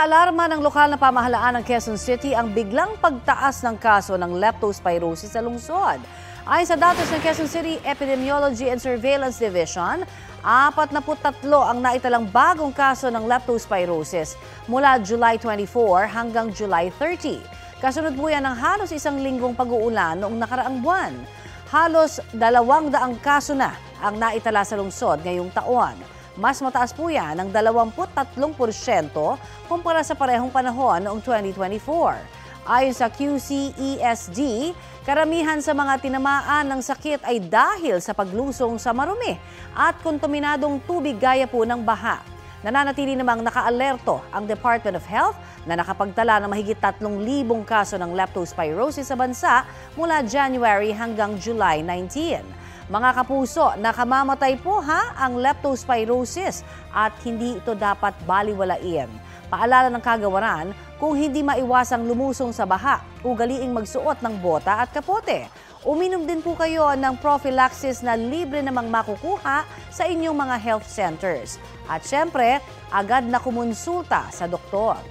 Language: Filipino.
Inaalarma ng lokal na pamahalaan ng Quezon City ang biglang pagtaas ng kaso ng leptospirosis sa lungsod. Ayon sa datos ng Quezon City Epidemiology and Surveillance Division, 43 ang naitalang bagong kaso ng leptospirosis mula July 24 hanggang July 30. Kasunod po yan ng halos isang linggong pag-uulan noong nakaraang buwan. Halos 200 kaso na ang naitala sa lungsod ngayong taon. Mas mataas po yan ng 23% kumpara sa parehong panahon noong 2024. Ayon sa QCESD, karamihan sa mga tinamaan ng sakit ay dahil sa paglusong sa marumi at kontaminadong tubig gaya po ng baha. Nananatili namang nakaalerto ang Department of Health na nakapagtala ng mahigit 3,000 kaso ng leptospirosis sa bansa mula January hanggang July 19. Mga kapuso, nakamamatay po ang leptospirosis at hindi ito dapat baliwalain. Paalala ng kagawaran, kung hindi maiwasang lumusong sa baha, ugaliing magsuot ng bota at kapote. Uminom din po kayo ng prophylaxis na libre namang makukuha sa inyong mga health centers. At syempre, agad na kumonsulta sa doktor.